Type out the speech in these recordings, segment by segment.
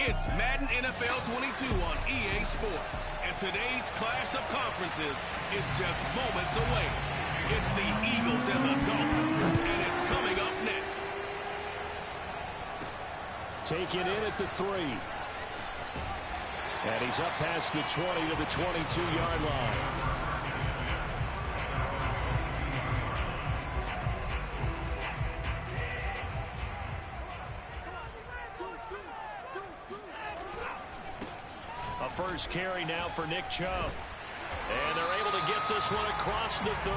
It's Madden NFL 22 on EA Sports, and today's clash of conferences is just moments away. It's the Eagles and the Dolphins, and it's coming up next. Taken in at the 3. And he's up past the 20 to the 22-yard line. First carry now for Nick Chubb. And they're able to get this one across the 35.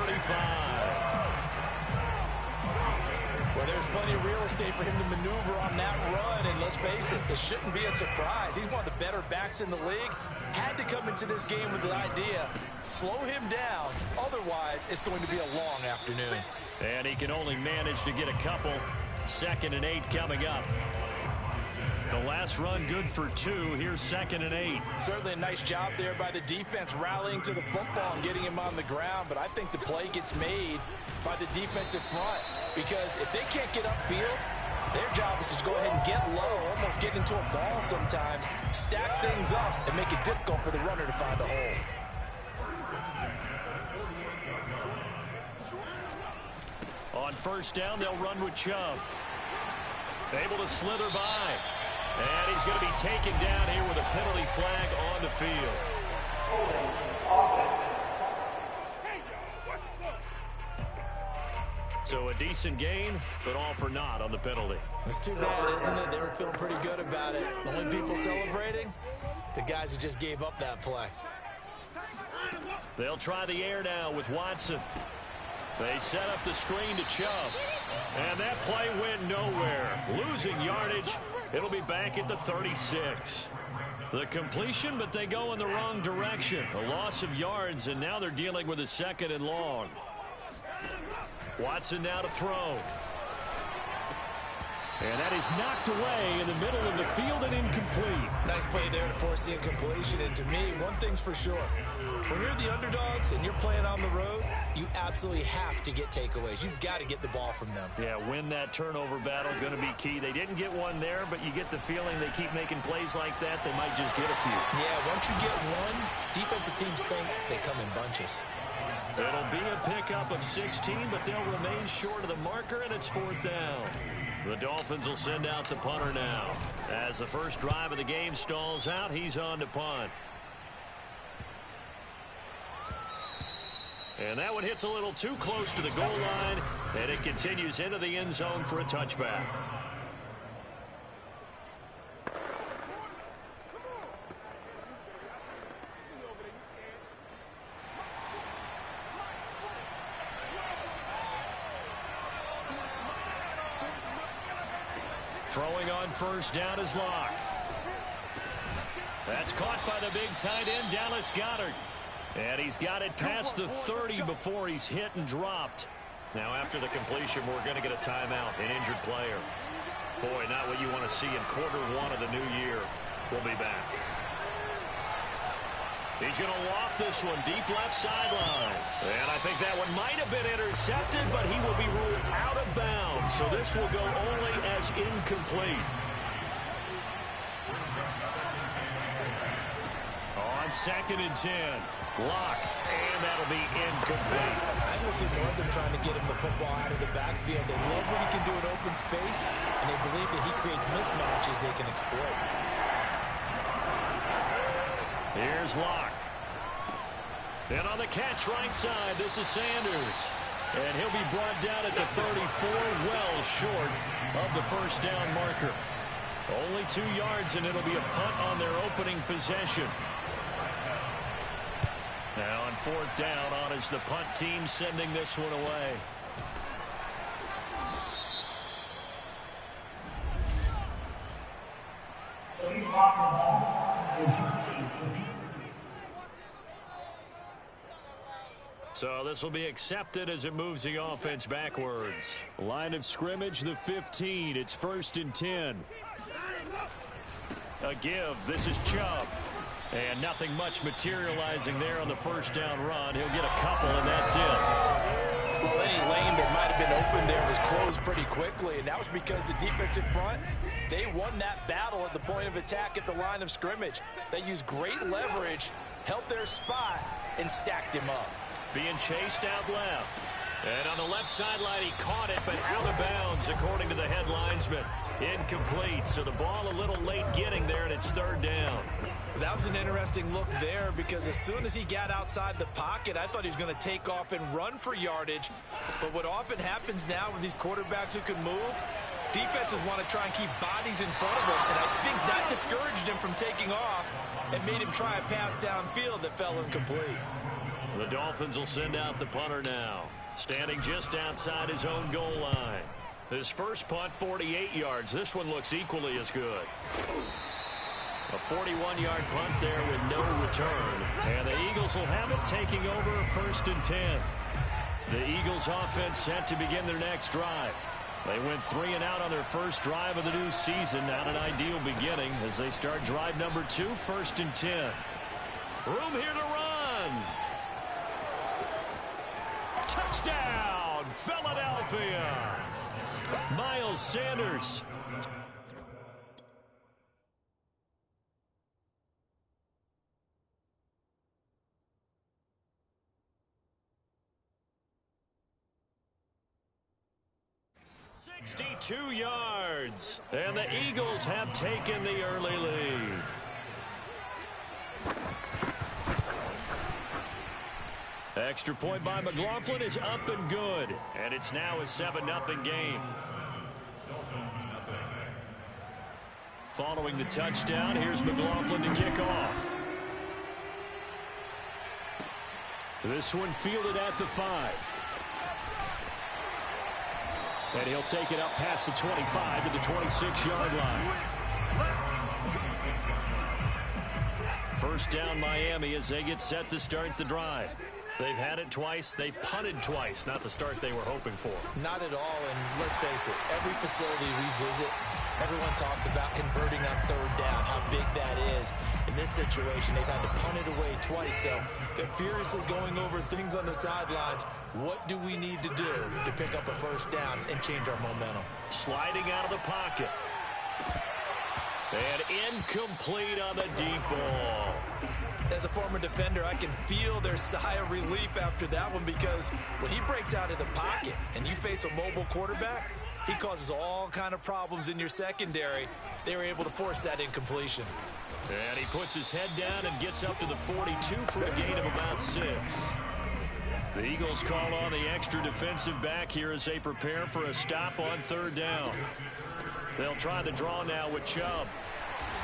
Well, there's plenty of real estate for him to maneuver on that run. And let's face it, this shouldn't be a surprise. He's one of the better backs in the league. Had to come into this game with the idea, slow him down. Otherwise, it's going to be a long afternoon. And he can only manage to get a couple. 2nd and 8 coming up. The last run good for 2. Here's 2nd and 8. Certainly a nice job there by the defense rallying to the football and getting him on the ground. But I think the play gets made by the defensive front. Because if they can't get upfield, their job is to go ahead and get low, almost get into a ball sometimes, stack things up, and make it difficult for the runner to find a hole. On first down, they'll run with Chubb. Able to slither by. And he's going to be taken down here with a penalty flag on the field. So a decent gain, but all for naught on the penalty. It's too bad, isn't it? They were feeling pretty good about it. The only people celebrating, the guys who just gave up that play. They'll try the air now with Watson. They set up the screen to Chubb. And that play went nowhere. Losing yardage. It'll be back at the 36. The completion, but they go in the wrong direction. A loss of yards, and now they're dealing with a 2nd and long. Watson now to throw. And that is knocked away in the middle of the field and incomplete. Nice play there to force the incompletion. And to me, one thing's for sure. When you're the underdogs and you're playing on the road, you absolutely have to get takeaways. You've got to get the ball from them. Yeah, win that turnover battle, going to be key. They didn't get one there, but you get the feeling they keep making plays like that, they might just get a few. Yeah, once you get one, defensive teams think they come in bunches. It'll be a pickup of 16, but they'll remain short of the marker, and it's 4th down. The Dolphins will send out the punter now. As the first drive of the game stalls out, he's on to punt. And that one hits a little too close to the goal line, and it continues into the end zone for a touchback. Throwing on first down is Locke. That's caught by the big tight end, Dallas Goedert. And he's got it past the 30 before he's hit and dropped. Now, after the completion, we're going to get a timeout, an injured player. Boy, not what you want to see in Q1 of the new year. We'll be back. He's going to loft this one deep left sideline. And I think that one might have been intercepted, but he will be ruled out of bounds. So this will go only as incomplete. On 2nd and 10. Lock, and that'll be incomplete. I will see more of them trying to get him the football out of the backfield. They love what he can do in open space, and they believe that he creates mismatches they can exploit. Here's Locke. And on the catch right side, this is Sanders. And he'll be brought down at the 34, well short of the first down marker. Only 2 yards, and it'll be a punt on their opening possession. Now on 4th down, on is the punt team sending this one away. So this will be accepted as it moves the offense backwards. Line of scrimmage, the 15. It's 1st and 10. A give. This is Chubb. And nothing much materializing there on the first down run. He'll get a couple, and that's it. Well, any lane that might have been open there was closed pretty quickly, and that was because the defensive front, they won that battle at the point of attack at the line of scrimmage. They used great leverage, held their spot, and stacked him up. Being chased out left. And on the left sideline, he caught it, but out of bounds, according to the head linesman. Incomplete, so the ball a little late getting there, and it's third down. That was an interesting look there because as soon as he got outside the pocket, I thought he was going to take off and run for yardage. But what often happens now with these quarterbacks who can move, defenses want to try and keep bodies in front of them, and I think that discouraged him from taking off and made him try a pass downfield that fell incomplete. The Dolphins will send out the punter now, standing just outside his own goal line. His first punt, 48 yards. This one looks equally as good. A 41-yard punt there with no return. And the Eagles will have it, taking over a 1st and 10. The Eagles offense set to begin their next drive. They went 3 and out on their first drive of the new season. Not an ideal beginning as they start drive number 2, 1st and 10. Room here to run. Touchdown, Philadelphia. Miles Sanders. .62 yards. And the Eagles have taken the early lead. Extra point by McLaughlin is up and good. And it's now a 7-0 game. Following the touchdown, here's McLaughlin to kick off. This one fielded at the 5. And he'll take it up past the 25 to the 26-yard line. First down Miami as they get set to start the drive. They've had it twice. They've punted twice. Not the start they were hoping for. Not at all, and let's face it, every facility we visit, everyone talks about converting on third down, how big that is. In this situation, they've had to punt it away twice, so they're furiously going over things on the sidelines. What do we need to do to pick up a first down and change our momentum? Sliding out of the pocket. And incomplete on the deep ball. As a former defender, I can feel their sigh of relief after that one because when he breaks out of the pocket and you face a mobile quarterback, he causes all kind of problems in your secondary. They were able to force that incompletion. And he puts his head down and gets up to the 42 for a gain of about 6. The Eagles call on the extra defensive back here as they prepare for a stop on third down. They'll try the draw now with Chubb.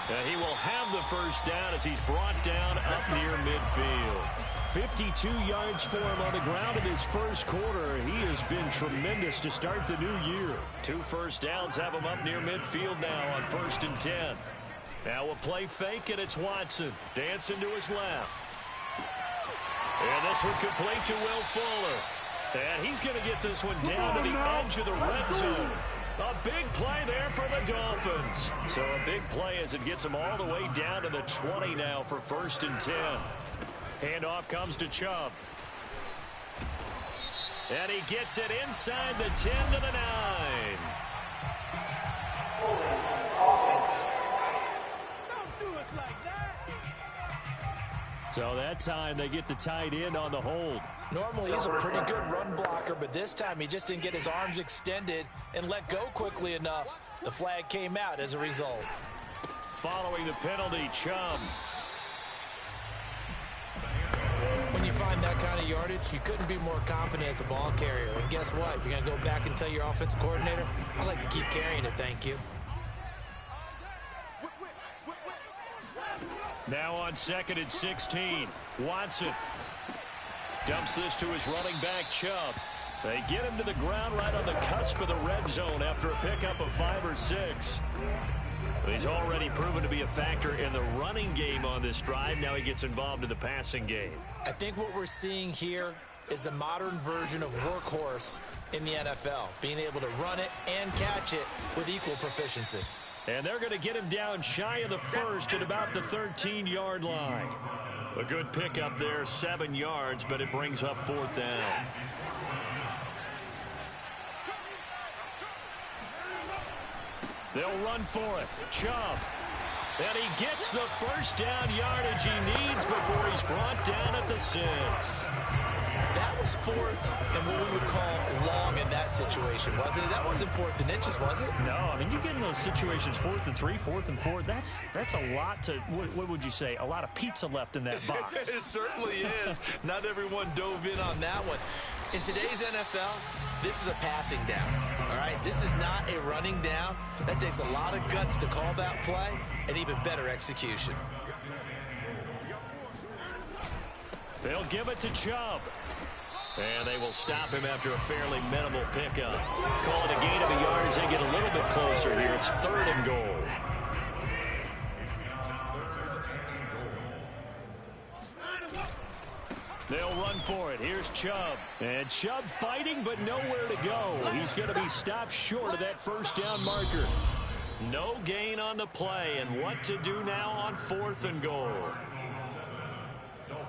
And he will have the first down as he's brought down up near midfield. 52 yards for him on the ground in his first quarter. He has been tremendous to start the new year. 2 first downs have him up near midfield now on 1st and 10. Now a play fake, and it's Watson. Dancing to his left. And this one complete to Will Fuller. And he's going to get this one down to the edge of the red zone. A big play there for the Dolphins. So a big play as it gets them all the way down to the 20 now for 1st and 10. Handoff comes to Chubb. And he gets it inside the 10 to the 9. Don't do us like that. So that time they get the tight end on the hold. Normally he's a pretty good run blocker, but this time he just didn't get his arms extended and let go quickly enough. The flag came out as a result. Following the penalty, Chubb. When you find that kind of yardage, you couldn't be more confident as a ball carrier. And guess what? You're going to go back and tell your offensive coordinator, I'd like to keep carrying it, thank you. Now on 2nd and 16, Watson dumps this to his running back, Chubb. They get him to the ground right on the cusp of the red zone after a pickup of 5 or 6. He's already proven to be a factor in the running game on this drive. Now he gets involved in the passing game. I think what we're seeing here is the modern version of workhorse in the NFL, being able to run it and catch it with equal proficiency. And they're going to get him down shy of the 1st at about the 13-yard line. A good pickup there, 7 yards, but it brings up 4th down. They'll run for it. Chubb. And he gets the first down yardage he needs before he's brought down at the 6. That was 4th and what we would call long in that situation, wasn't it? That wasn't 4th and inches, was it? No, I mean, you get in those situations 4th and 3, 4th and 4. That's a lot to, what would you say, a lot of pizza left in that box. It certainly is. Not everyone dove in on that one. In today's NFL, this is a passing down, all right? This is not a running down. That takes a lot of guts to call that play and even better execution. They'll give it to Chubb. And they will stop him after a fairly minimal pickup. Call it a gain of a yard as they get a little bit closer here. It's 3rd and goal. They'll run for it. Here's Chubb. And Chubb fighting, but nowhere to go. He's going to be stopped short of that first down marker. No gain on the play. And what to do now on 4th and goal?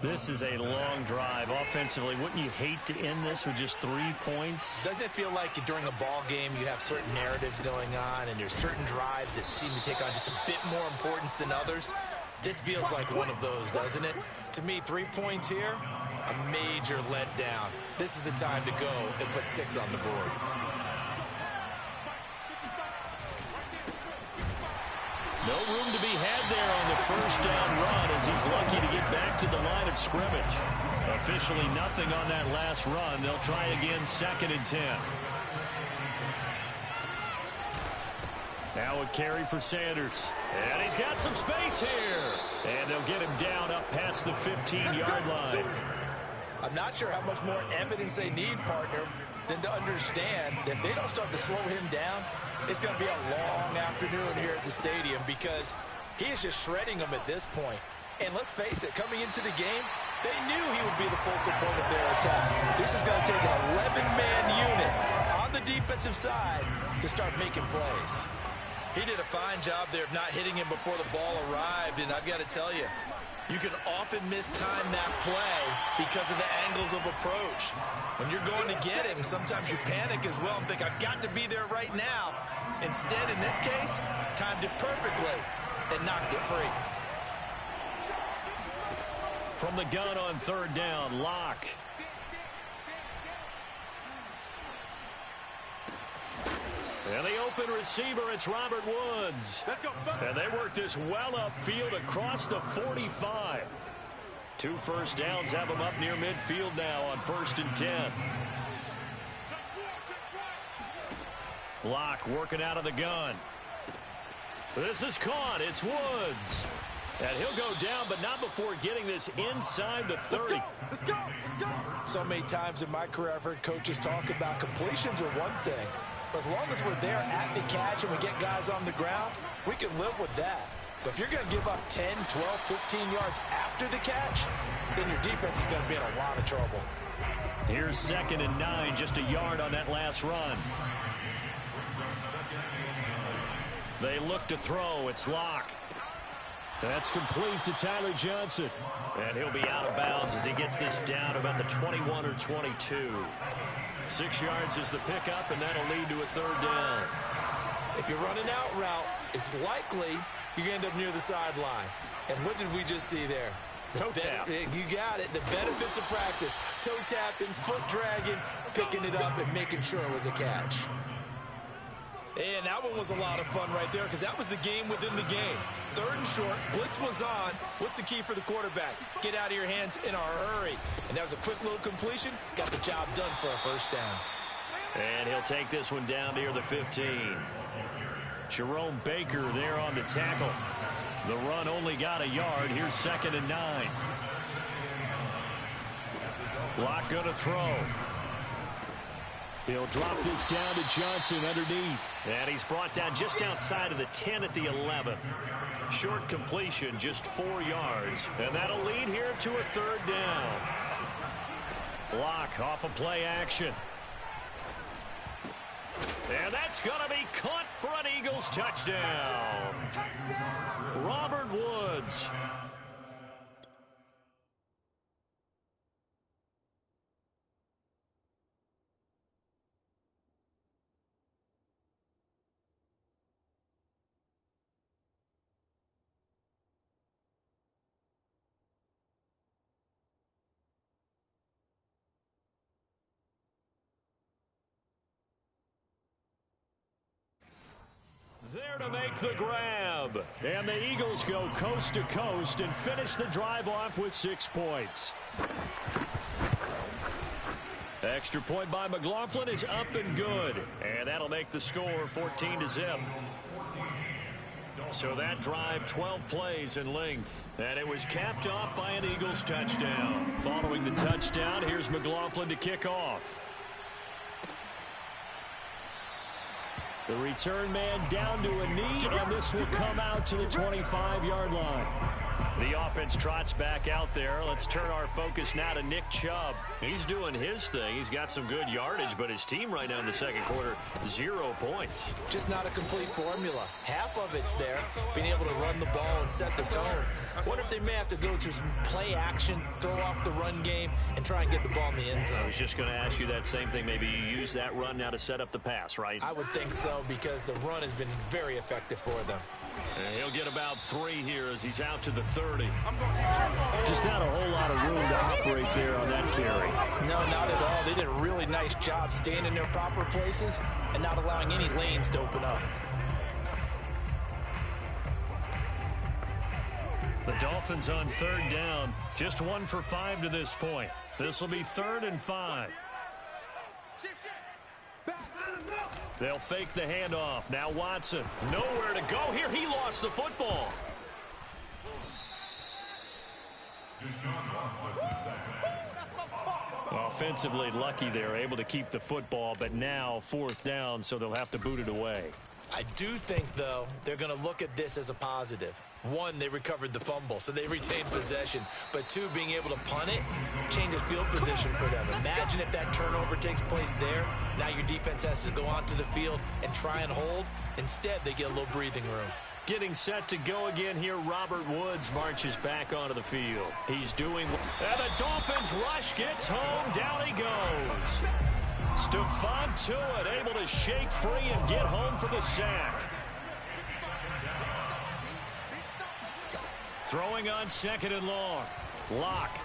This is a long drive offensively. Wouldn't you hate to end this with just 3 points? Doesn't it feel like during a ball game you have certain narratives going on and there's certain drives that seem to take on just a bit more importance than others? This feels like one of those, doesn't it? To me, 3 points here, a major letdown. This is the time to go and put 6 on the board. No room to be had there on the first down run as he's lucky to get back to the line of scrimmage. Officially nothing on that last run. They'll try again 2nd and 10. Now a carry for Sanders. And he's got some space here. And they'll get him down up past the 15-yard line. I'm not sure how much more evidence they need, partner, than to understand that if they don't start to slow him down, it's going to be a long afternoon here at the stadium because he is just shredding them at this point. And let's face it, coming into the game, they knew he would be the focal point of their attack. This is going to take an 11-man unit on the defensive side to start making plays. He did a fine job there of not hitting him before the ball arrived, and I've got to tell you, you can often mistime that play because of the angles of approach. When you're going to get him, sometimes you panic as well and think, I've got to be there right now. Instead, in this case, timed it perfectly and knocked it free. From the gun on 3rd down, Locke. And the open receiver, it's Robert Woods. Let's go. And they work this well upfield across the 45. 2 first downs have them up near midfield now on 1st and 10. Locke working out of the gun. This is caught. It's Woods. And he'll go down, but not before getting this inside the 30. Let's go. Let's go. So many times in my career, I've heard coaches talk about completions are one thing. But as long as we're there at the catch and we get guys on the ground, we can live with that. But if you're going to give up 10, 12, 15 yards after the catch, then your defense is going to be in a lot of trouble. Here's 2nd and 9, just a yard on that last run. They look to throw. It's Locke. That's complete to Tyler Johnson. And he'll be out of bounds as he gets this down about the 21 or 22. 6 yards is the pickup, and that'll lead to a 3rd down. If you're running out route, it's likely you're going to end up near the sideline. And what did we just see there? Toe tap. You got it. The benefits of practice. Toe tapping, foot dragging, picking it up, and making sure it was a catch. And that one was a lot of fun right there because that was the game within the game. 3rd and short, blitz was on. What's the key for the quarterback? Get out of your hands in a hurry. And that was a quick little completion. Got the job done for a 1st down. And he'll take this one down near the 15. Jerome Baker there on the tackle. The run only got a yard. Here's 2nd and 9. Locke going to throw. He'll drop this down to Johnson underneath. And he's brought down just outside of the 10 at the 11. Short completion, just 4 yards. And that'll lead here to a 3rd down. Locke off of play action. And that's going to be caught for an Eagles touchdown. Robert Woods. to make the grab. And the Eagles go coast to coast and finish the drive off with 6 points. Extra point by McLaughlin is up and good. And that'll make the score 14-0. So that drive, 12 plays in length. And it was capped off by an Eagles touchdown. Following the touchdown, here's McLaughlin to kick off. The return man down to a knee, and this will come out to the 25-yard line. The offense trots back out there. Let's turn our focus now to Nick Chubb. He's doing his thing. He's got some good yardage, but his team right now in the second quarter, 0 points. Just not a complete formula. Half of it's there, being able to run the ball and set the tone. Wonder if they may have to go to some play action, throw off the run game, and try and get the ball in the end zone. I was just going to ask you that same thing. Maybe you use that run now to set up the pass, right? I would think so, because the run has been very effective for them. And he'll get about 3 here as he's out to the 30. Just not a whole lot of room to operate there on that carry. No, not at all. They did a really nice job staying in their proper places and not allowing any lanes to open up. The Dolphins on 3rd down, just 1 for 5 to this point. This will be 3rd and 5. They'll fake the handoff. Now Watson, nowhere to go here. He lost the football. Offensively lucky they're able to keep the football, but now 4th down, so they'll have to boot it away. I do think, though, they're going to look at this as a positive. 1, they recovered the fumble, so they retained possession. But 2, being able to punt it changes field position for them. Imagine if that turnover takes place there. Now your defense has to go onto the field and try and hold. Instead, they get a little breathing room. Getting set to go again here, Robert Woods marches back onto the field. He's doing well. And the Dolphins rush gets home. Down he goes. Stephon Tuitt able to shake free and get home for the sack. Throwing on 2nd and long. Locke.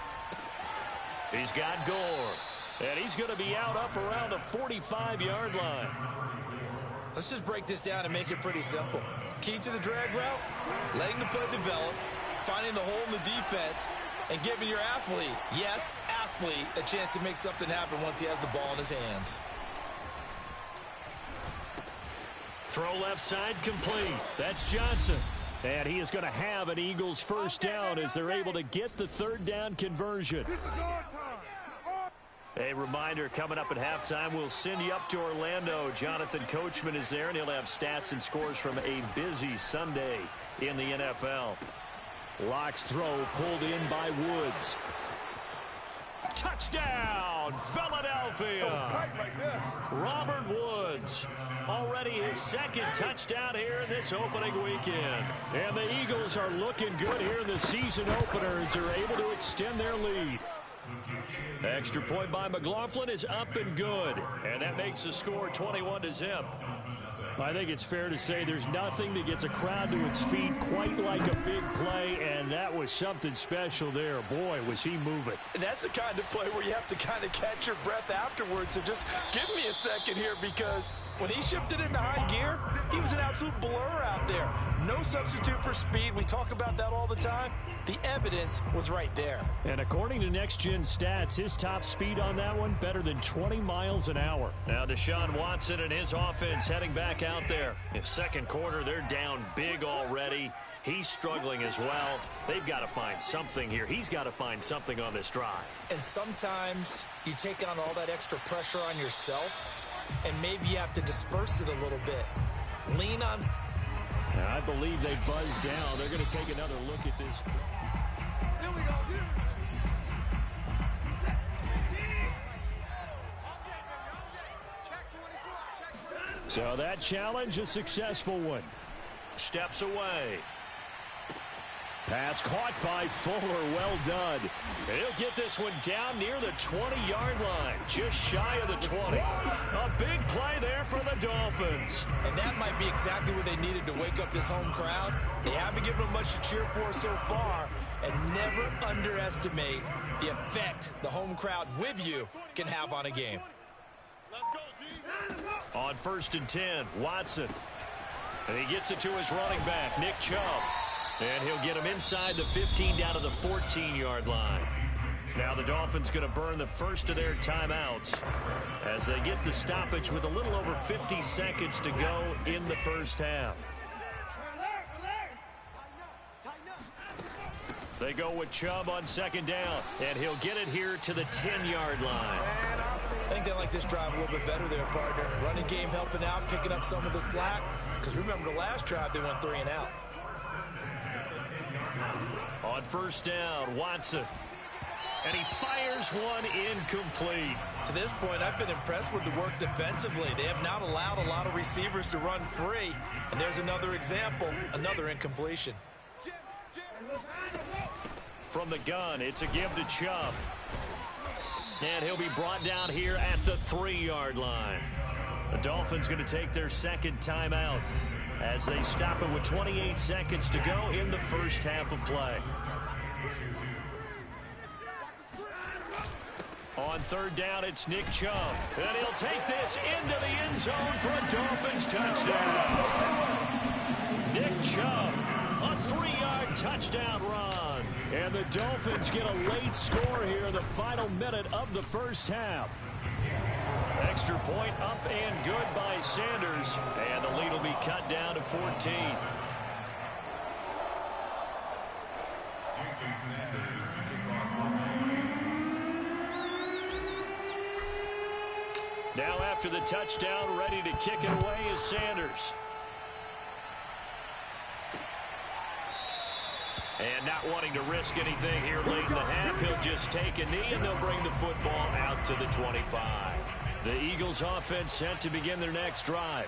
He's got Gore. And he's going to be out up around the 45-yard line. Let's just break this down and make it pretty simple. Key to the drag route, letting the play develop, finding the hole in the defense, and giving your athlete, yes, athlete, a chance to make something happen once he has the ball in his hands. Throw left side complete. That's Johnson. And he is going to have an Eagles 1st down as they're able to get the 3rd down conversion. A reminder, coming up at halftime, we'll send you up to Orlando. Jonathan Coachman is there, and he'll have stats and scores from a busy Sunday in the NFL. Locke's throw pulled in by Woods. Touchdown, Philadelphia! Robert Woods, already his 2nd touchdown here in this opening weekend. And the Eagles are looking good here in the season opener as they're able to extend their lead. Extra point by McLaughlin is up and good. And that makes the score 21-0. I think it's fair to say there's nothing that gets a crowd to its feet quite like a big play, and that was something special there. Boy, was he moving. And that's the kind of play where you have to kind of catch your breath afterwards. So just give me a second here, because when he shifted into high gear, he was an absolute blur out there. No substitute for speed. We talk about that all the time. The evidence was right there. And according to Next Gen Stats, his top speed on that one, better than 20 miles an hour. Now Deshaun Watson and his offense heading back out there. In 2nd quarter, they're down big already. He's struggling as well. They've got to find something here. He's got to find something on this drive. And sometimes you take on all that extra pressure on yourself, and maybe you have to disperse it a little bit. Lean on. And I believe they buzzed down. They're going to take another look at this. Here we go. So that challenge, a successful one. Steps away. Pass caught by Fuller. Well done. And he'll get this one down near the 20-yard line, just shy of the 20. A big play there for the Dolphins. And that might be exactly what they needed to wake up this home crowd. They haven't given them much to cheer for so far, and never underestimate the effect the home crowd with you can have on a game. On 1st and 10, Watson. And he gets it to his running back, Nick Chubb. And he'll get him inside the 15 down to the 14-yard line. Now the Dolphins going to burn the first of their timeouts as they get the stoppage with a little over 50 seconds to go in the first half. They go with Chubb on second down, and he'll get it here to the 10-yard line. I think they like this drive a little bit better there, partner. Running game helping out, picking up some of the slack. Because remember the last drive, they went 3 and out. On first down, Watson. And he fires one incomplete. To this point, I've been impressed with the work defensively. They have not allowed a lot of receivers to run free. And there's another example, another incompletion. From the gun, it's a give to Chubb. And he'll be brought down here at the 3-yard line. The Dolphins going to take their second timeout as they stop it with 28 seconds to go in the first half of play. On third down, it's Nick Chubb. And he'll take this into the end zone for a Dolphins touchdown. Nick Chubb, a 3-yard touchdown run. And the Dolphins get a late score here in the final minute of the first half. Extra point up and good by Sanders. And the lead will be cut down to 14. Now after the touchdown, ready to kick it away is Sanders. And not wanting to risk anything here late in the half, he'll just take a knee and they'll bring the football out to the 25. The Eagles offense set to begin their next drive.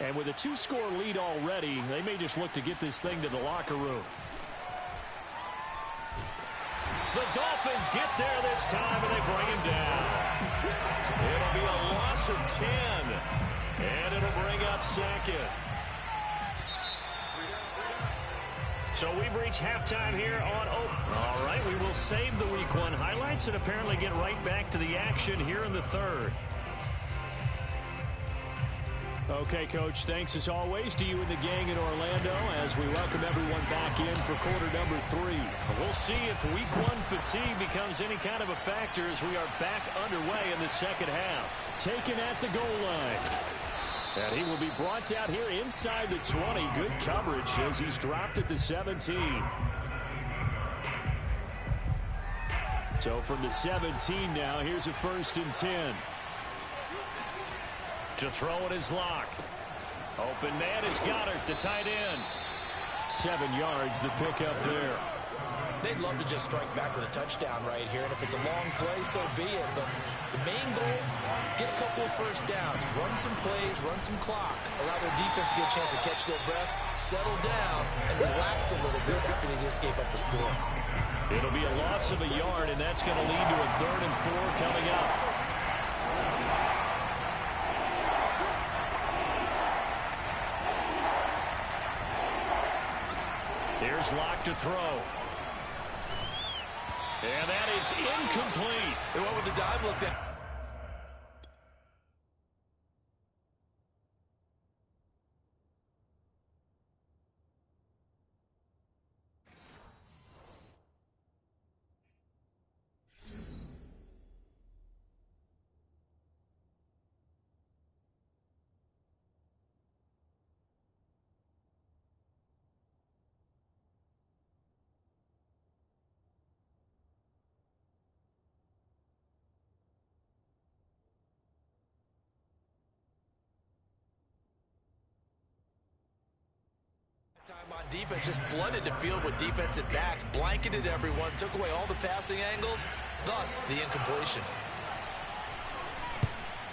And with a 2-score lead already, they may just look to get this thing to the locker room. The Dolphins get there this time and they bring him down. It'll be a loss of 10. And it'll bring up second. So we've reached halftime here on Oak. All right, we will save the Week 1 highlights and apparently get right back to the action here in the third. Okay, Coach, thanks as always to you and the gang in Orlando as we welcome everyone back in for quarter number 3. We'll see if Week 1 fatigue becomes any kind of a factor as we are back underway in the second half. Taken at the goal line. And he will be brought down here inside the 20. Good coverage as he's dropped at the 17. So from the 17 now, here's a 1st and 10. To throw it is Locke. Open man is Goddard, the tight end. 7 yards, the pickup there. They'd love to just strike back with a touchdown right here, and if it's a long play, so be it. But the main goal, get a couple of first downs, run some plays, run some clock, allow their defense to get a chance to catch their breath, settle down, and relax a little bit after they just gave up a score. It'll be a loss of a yard, and that's going to lead to a 3rd and 4 coming up. Here's Locke to throw. And that is incomplete. They went with the dive look there. Time on defense, just flooded the field with defensive backs, blanketed everyone, took away all the passing angles, thus the incompletion.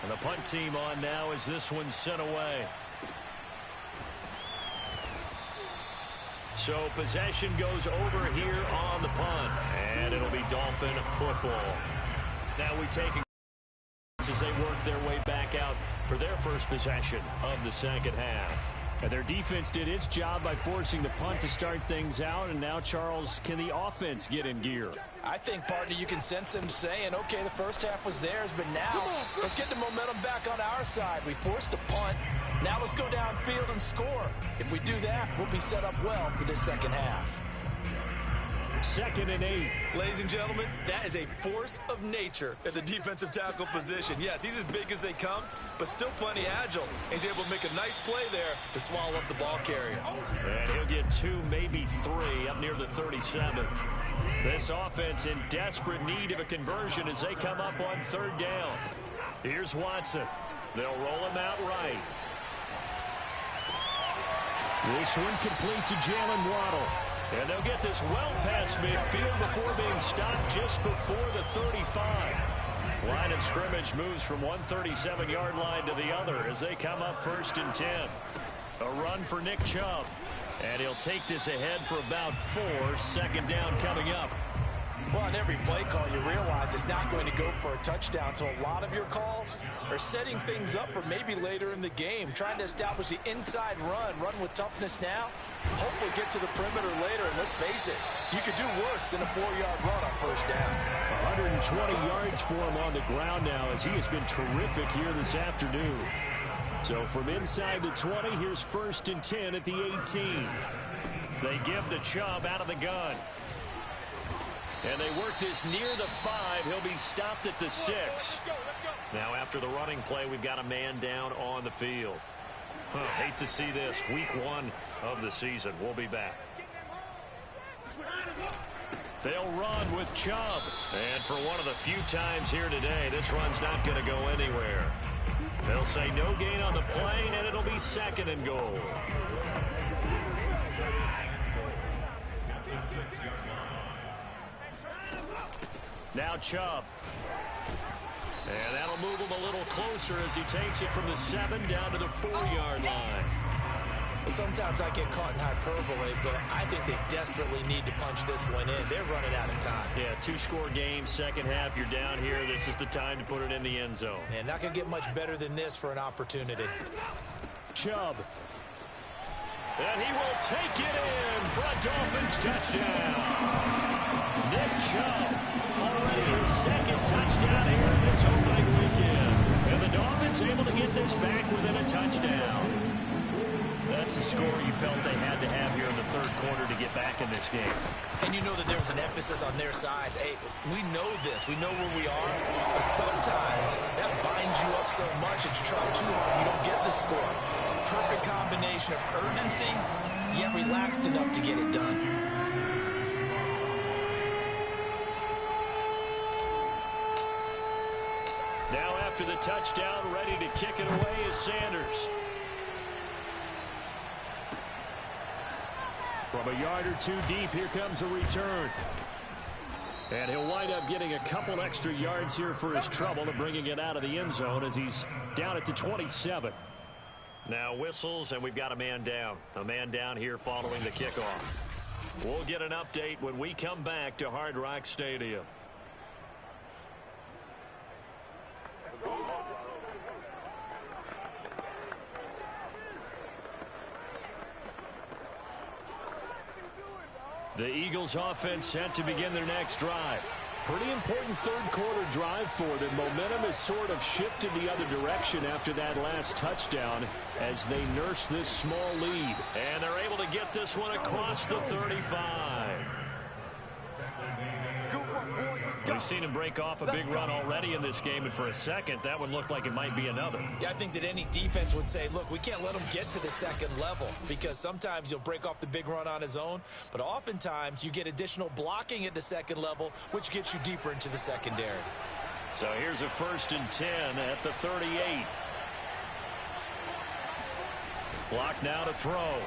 And the punt team on now as this one's sent away. So possession goes over here on the punt, and it'll be Dolphin football. Now we take as they work their way back out for their first possession of the second half. And their defense did its job by forcing the punt to start things out. And now, Charles, can the offense get in gear? I think, partner, you can sense them saying, okay, the first half was theirs, but now let's get the momentum back on our side. We forced a punt. Now let's go downfield and score. If we do that, we'll be set up well for this second half. 2nd and 8. Ladies and gentlemen, that is a force of nature at the defensive tackle position. Yes, he's as big as they come, but still plenty agile. He's able to make a nice play there to swallow up the ball carrier. And he'll get 2, maybe 3 up near the 37. This offense in desperate need of a conversion as they come up on 3rd down. Here's Watson. They'll roll him out right. This one complete to Jalen Waddle. And they'll get this well past midfield before being stopped just before the 35. Line of scrimmage moves from one 37-yard line to the other as they come up 1st and 10. A run for Nick Chubb. And he'll take this ahead for about 4. 2nd down coming up. Well, on every play call, you realize it's not going to go for a touchdown. So a lot of your calls are setting things up for maybe later in the game, trying to establish the inside run with toughness now, hopefully get to the perimeter later. And let's face it, you could do worse than a 4-yard run on 1st down. 120 yards for him on the ground now as he has been terrific here this afternoon. So from inside the 20, here's 1st and 10 at the 18. They give the Chubb out of the gun. And they work this near the 5. He'll be stopped at the 6. Now after the running play, we've got a man down on the field. Hate to see this. Week 1 of the season. We'll be back. They'll run with Chubb. And for one of the few times here today, this run's not going to go anywhere. They'll say no gain on the play, and it'll be 2nd and goal. Now Chubb. And that'll move him a little closer as he takes it from the 7 down to the 4-yard line. Sometimes I get caught in hyperbole, but I think they desperately need to punch this one in. They're running out of time. Yeah, 2-score game, second half. You're down here. This is the time to put it in the end zone. And not going to get much better than this for an opportunity. Chubb. And he will take it in for a Dolphins touchdown. Nick Chubb, already his 2nd touchdown here in this opening weekend. And the Dolphins able to get this back within a touchdown. That's a score you felt they had to have here in the 3rd quarter to get back in this game. And you know that there was an emphasis on their side. Hey, we know this. We know where we are. But sometimes that binds you up so much that you try too hard, you don't get the score. A perfect combination of urgency, yet relaxed enough to get it done. Now after the touchdown, ready to kick it away is Sanders. From a yard or 2 deep, here comes a return. And he'll wind up getting a couple extra yards here for his trouble to bringing it out of the end zone as he's down at the 27. Now whistles, and we've got a man down. A man down here following the kickoff. We'll get an update when we come back to Hard Rock Stadium. The Eagles offense set to begin their next drive. Pretty important 3rd quarter drive for them. Momentum has sort of shifted the other direction after that last touchdown as they nurse this small lead. And they're able to get this one across the 35. We've seen him break off a big run already in this game, and for a second, that one looked like it might be another. Yeah, I think that any defense would say, look, we can't let him get to the 2nd level because sometimes he'll break off the big run on his own, but oftentimes you get additional blocking at the 2nd level, which gets you deeper into the secondary. So here's a 1st and 10 at the 38. Block now to throw.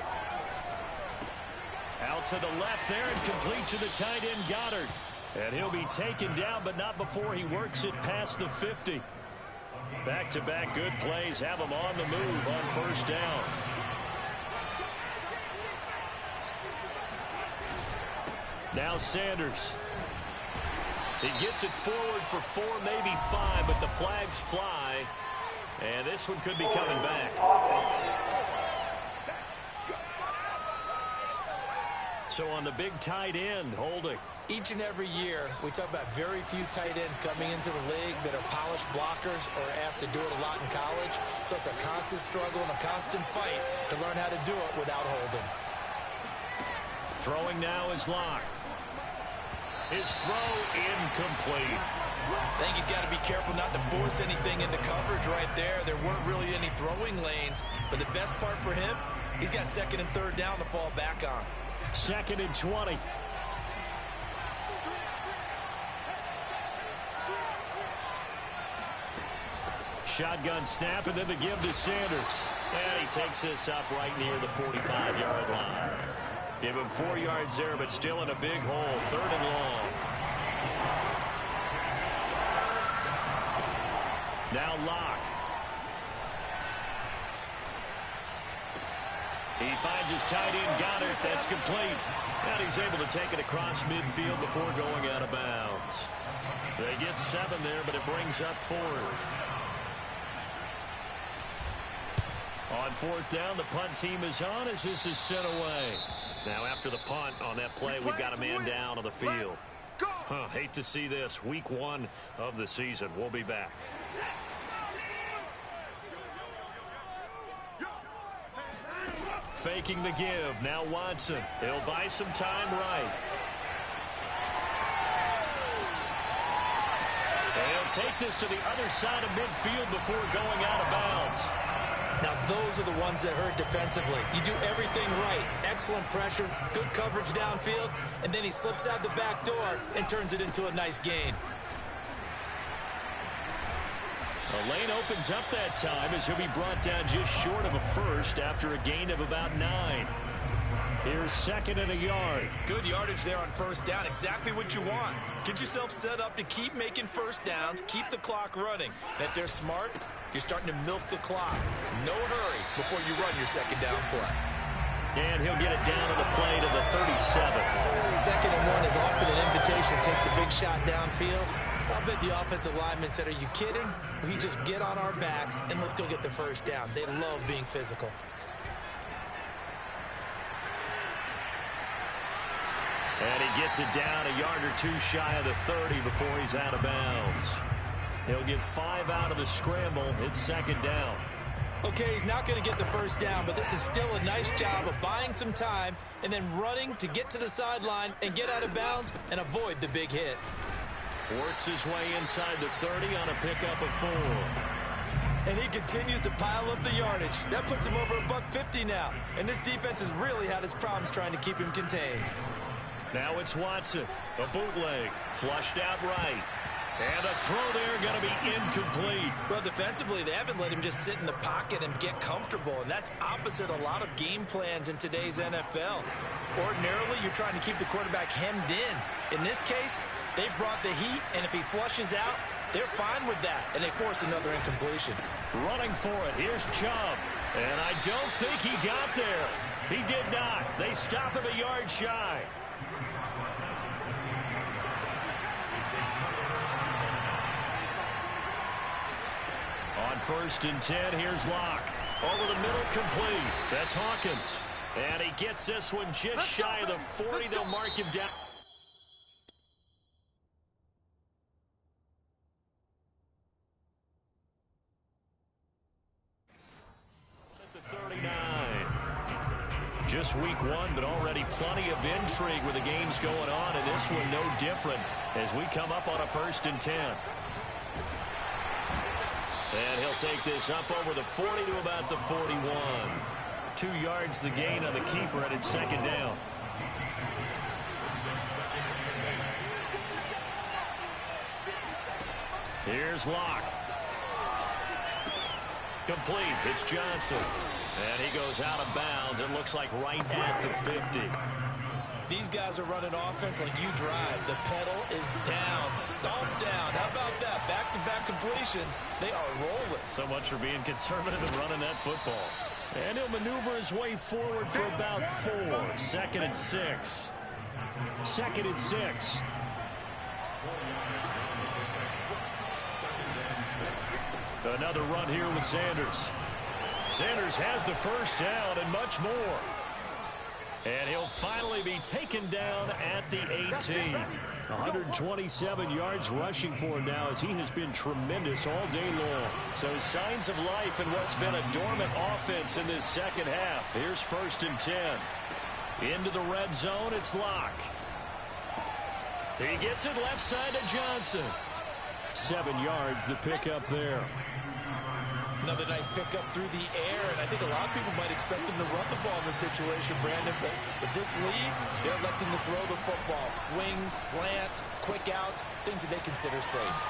Out to the left there and complete to the tight end Goddard. And he'll be taken down, but not before he works it past the 50. Back-to-back good plays have him on the move on 1st down. Now Sanders. He gets it forward for 4, maybe 5, but the flags fly. And this one could be coming back. So on the big tight end, holding. Each and every year, we talk about very few tight ends coming into the league that are polished blockers or asked to do it a lot in college. So it's a constant struggle and a constant fight to learn how to do it without holding. Throwing now is Locke. His throw incomplete. I think he's got to be careful not to force anything into coverage right there. There weren't really any throwing lanes, but the best part for him, he's got second and third down to fall back on. 2nd and 20. Shotgun snap, and then the give to Sanders. And he takes this up right near the 45-yard line. Give him 4 yards there, but still in a big hole. 3rd and long. Now Locke. He finds his tight end, Goddard. That's complete. And he's able to take it across midfield before going out of bounds. They get 7 there, but it brings up 4th. On 4th down, the punt team is on as this is sent away. Now after the punt on that play, we've got a man down on the field. Hate to see this. Week 1 of the season. We'll be back. Faking the give. Now Watson. He'll buy some time right. He'll take this to the other side of midfield before going out of bounds. Now, those are the ones that hurt defensively. You do everything right. Excellent pressure, good coverage downfield, and then he slips out the back door and turns it into a nice gain. The lane opens up that time as he'll be brought down just short of a first after a gain of about 9. Here's 2nd and a yard. Good yardage there on 1st down. Exactly what you want. Get yourself set up to keep making 1st downs, keep the clock running. And if they're smart, you're starting to milk the clock. No hurry before you run your 2nd down play. And he'll get it down to the play to the 37. 2nd and 1 is often an invitation to take the big shot downfield. I bet the offensive linemen said, are you kidding? We just get on our backs and let's go get the 1st down. They love being physical. And he gets it down a yard or 2 shy of the 30 before he's out of bounds. He'll get 5 out of the scramble. It's 2nd down. Okay, he's not going to get the 1st down, but this is still a nice job of buying some time and then running to get to the sideline and get out of bounds and avoid the big hit. Works his way inside the 30 on a pickup of 4. And he continues to pile up the yardage. That puts him over $150 now. And this defense has really had its problems trying to keep him contained. Now it's Watson. A bootleg. Flushed out right. And a throw there going to be incomplete. Well, defensively, they haven't let him just sit in the pocket and get comfortable. And that's opposite a lot of game plans in today's NFL. Ordinarily, you're trying to keep the quarterback hemmed in. In this case, they brought the heat, and if he flushes out, they're fine with that. And they force another incompletion. Running for it. Here's Chubb. And I don't think he got there. He did not. They stop him a yard shy. On 1st and 10, here's Locke. Over the middle, complete. That's Hawkins. And he gets this one just shy of the 40. They'll mark him down. At the 39. Just week 1, but already plenty of intrigue with the games going on. And this one no different as we come up on a 1st and 10. And he'll take this up over the 40 to about the 41. 2 yards the gain on the keeper, and it's 2nd down. Here's Locke. Complete. It's Johnson. And he goes out of bounds. It looks like right at the 50. These guys are running offense like you drive. The pedal is down. Stomp down. How about that? Back-to-back completions. They are rolling. So much for being conservative and running that football. And he'll maneuver his way forward for about 4. 2nd and 6. 2nd and 6. Another run here with Sanders. Sanders has the 1st down and much more. And he'll finally be taken down at the 18. 127 yards rushing for him now as he has been tremendous all day long. So signs of life in what's been a dormant offense in this second half. Here's 1st and 10. Into the red zone, it's Locke. He gets it left side to Johnson. 7 yards the pickup there. Another nice pickup through the air, and I think a lot of people might expect them to run the ball in this situation, Brandon, but with this lead, they're electing to throw the football. Swings, slants, quick outs, things that they consider safe.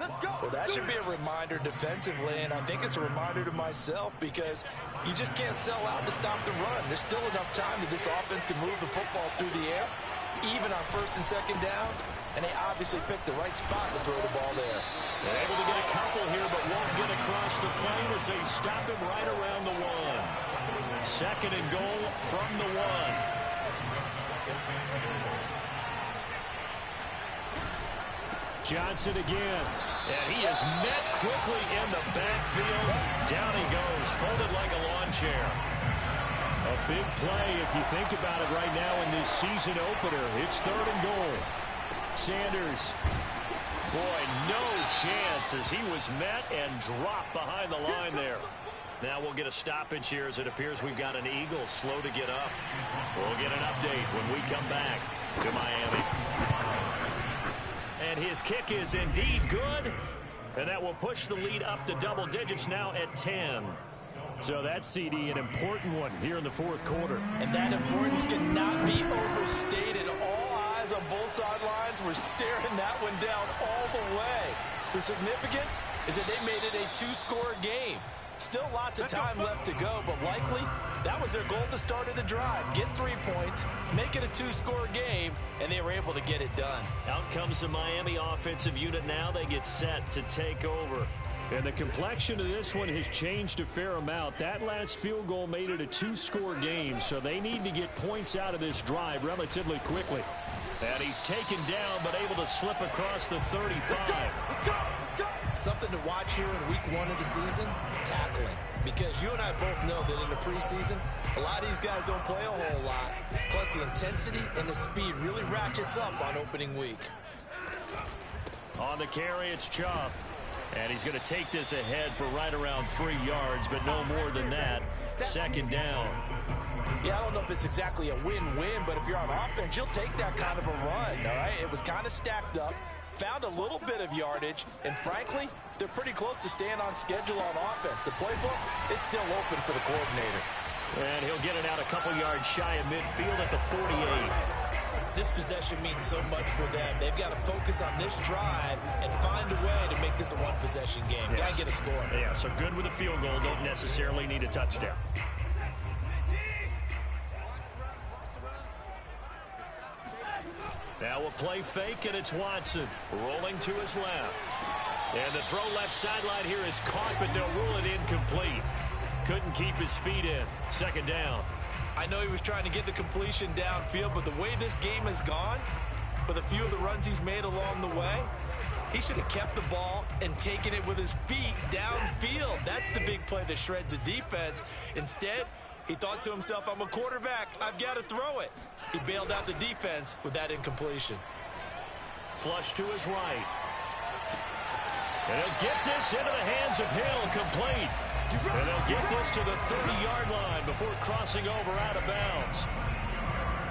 Well, that should be a reminder defensively, and I think it's a reminder to myself because you just can't sell out to stop the run. There's still enough time that this offense can move the football through the air, even on 1st and 2nd downs, and they obviously picked the right spot to throw the ball there. They're able to get a couple here, but won't get across the plane as they stop him right around the 1. 2nd and goal from the 1. Johnson again, and he is met quickly in the backfield. Down he goes, folded like a lawn chair. A big play if you think about it right now in this season opener. It's 3rd and goal. Sanders, boy, no chance as he was met and dropped behind the line there. Now we'll get a stoppage here as it appears we've got an Eagle slow to get up. We'll get an update when we come back to Miami. And his kick is indeed good, and that will push the lead up to double digits now at 10. So that CD, an important one here in the 4th quarter. And that importance cannot be overstated. All eyes on both sidelines were staring that one down all the way. The significance is that they made it a 2-score game. Still lots of time left to go, but likely that was their goal at the start of the drive. Get 3 points, make it a 2-score game, and they were able to get it done. Out comes the Miami offensive unit now. They get set to take over. And the complexion of this one has changed a fair amount. That last field goal made it a 2-score game, so they need to get points out of this drive relatively quickly. And he's taken down, but able to slip across the 35. Something to watch here in week 1 of the season, tackling. Because you and I both know that in the preseason, a lot of these guys don't play a whole lot. Plus the intensity and the speed really ratchets up on opening week. On the carry, it's Chubb. And he's going to take this ahead for right around 3 yards, but no more than that. 2nd down. Yeah, I don't know if it's exactly a win-win, but if you're on offense, you'll take that kind of a run, all right? It was kind of stacked up, found a little bit of yardage, and frankly, they're pretty close to staying on schedule on offense. The playbook is still open for the coordinator. And he'll get it out a couple yards shy of midfield at the 48. This possession means so much for them. They've got to focus on this drive and find a way to make this a 1-possession game. Yes. Got to get a score. Yeah, so good with a field goal. Don't necessarily need a touchdown. Now a play fake, and it's Watson rolling to his left. And the throw left sideline here is caught, but they'll rule it incomplete. Couldn't keep his feet in. 2nd down. I know he was trying to get the completion downfield, but the way this game has gone, with a few of the runs he's made along the way, he should have kept the ball and taken it with his feet downfield. That's the big play that shreds a defense. Instead, he thought to himself, I'm a quarterback, I've got to throw it. He bailed out the defense with that incompletion. Flush to his right. And he'll get this into the hands of Hill, complete. And they'll get this to the 30-yard line before crossing over out of bounds.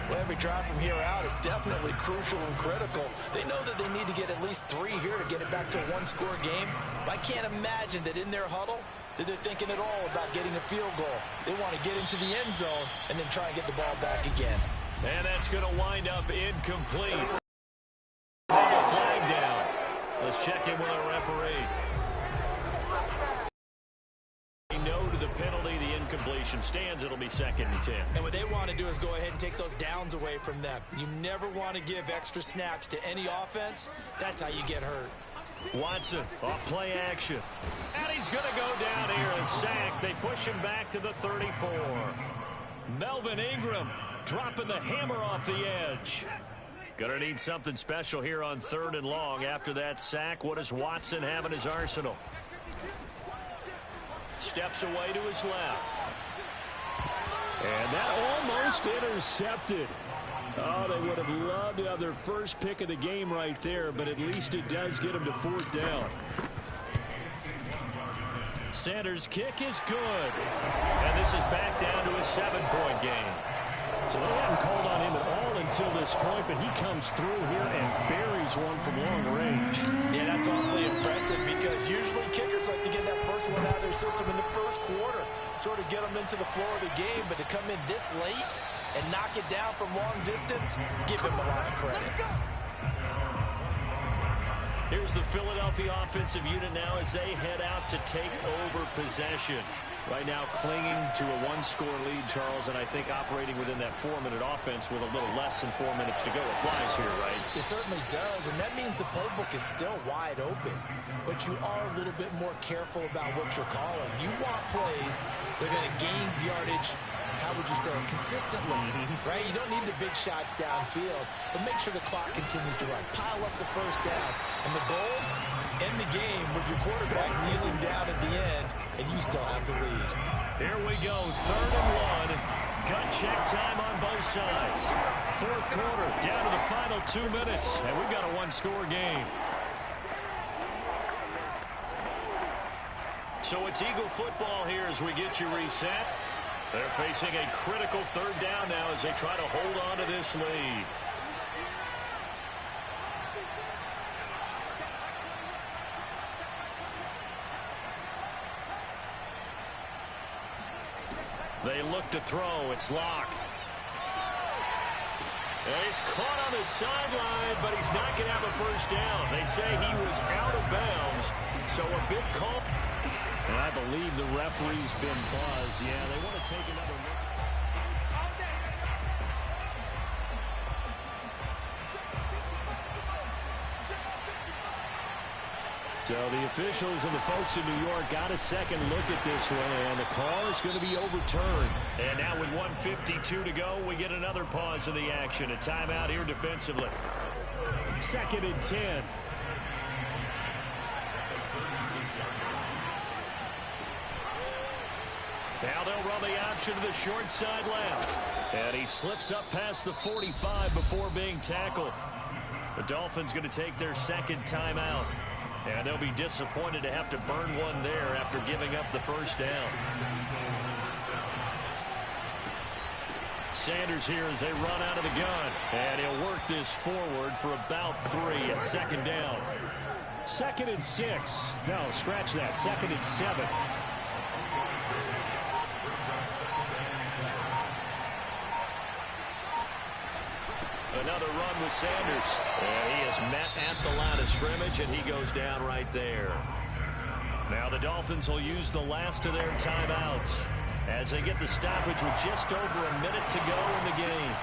Well, every drive from here out is definitely crucial and critical. They know that they need to get at least 3 here to get it back to a 1-score game. But I can't imagine that in their huddle that they're thinking at all about getting a field goal. They want to get into the end zone and then try and get the ball back again. And that's going to wind up incomplete. Flag down. Let's check in with our referee. No to the penalty. The incompletion stands. It'll be 2nd and 10. And what they want to do is go ahead and take those downs away from them. You never want to give extra snaps to any offense. That's how you get hurt. Watson off play action. And he's going to go down here and sack. They push him back to the 34. Melvin Ingram dropping the hammer off the edge. Gonna need something special here on 3rd and long after that sack. What does Watson have in his arsenal? steps away to his left. And that almost intercepted. Oh, they would have loved to have their first pick of the game right there, but at least it does get them to 4th down. Sanders' kick is good. And this is back down to a 7-point game. So they haven't called on him at all until this point, but he comes through here and buries one from long range. Yeah, that's awfully impressive because usually kickers like to get that first one out of their system in the first quarter, sort of get them into the flow of the game, but to come in this late and knock it down from long distance, give him a lot of credit. Here's the Philadelphia offensive unit now as they head out to take over possession. Right now clinging to a 1-score lead, Charles, and I think operating within that 4-minute offense with a little less than 4 minutes to go applies here, right? It certainly does, and that means the playbook is still wide open. But you are a little bit more careful about what you're calling. You want plays that are going to gain yardage, how would you say, consistently, right? You don't need the big shots downfield, but make sure the clock continues to run. Pile up the first downs. And the goal, end the game with your quarterback kneeling down at the end, and you still have the lead. Here we go, 3rd and 1. Gut check time on both sides. 4th quarter, down to the final 2 minutes, and we've got a 1-score game. So it's Eagle football here as we get you reset. They're facing a critical 3rd down now as they try to hold on to this lead. They look to throw. It's Locke. And he's caught on the sideline, but he's not going to have a first down. They say he was out of bounds, so a big call. And I believe the referee's been buzzed. Yeah, they want to take another look. So the officials and the folks in New York got a second look at this one, and the call is going to be overturned. And now with 1:52 to go, we get another pause in the action. A timeout here defensively. 2nd and 10. Now they'll run the option to the short side left. And he slips up past the 45 before being tackled. The Dolphins going to take their 2nd timeout. And they'll be disappointed to have to burn one there after giving up the first down. Sanders here as they run out of the gun. And he'll work this forward for about 3 at 2nd down. 2nd and 6. No, scratch that. 2nd and 7. Another run with Sanders. And he is met at the line of scrimmage, and he goes down right there. Now the Dolphins will use the last of their timeouts as they get the stoppage with just over a minute to go in the game.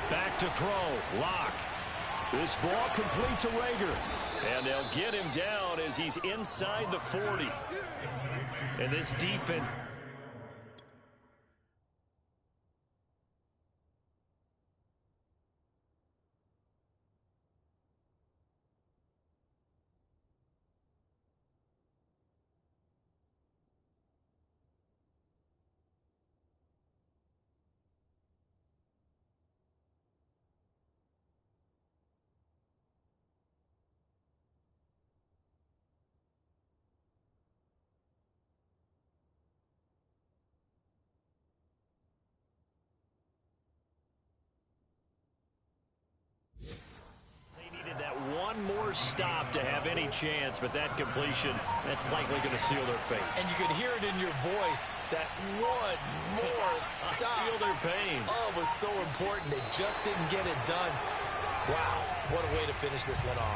Back to throw. Locke. This ball complete to Rager. And they'll get him down as he's inside the 40. And this defense... more stop to have any chance, but that completion, that's likely going to seal their fate. And you could hear it in your voice, that one more stop. I feel their pain. Oh, it was so important. They just didn't get it done. Wow, what a way to finish this one off.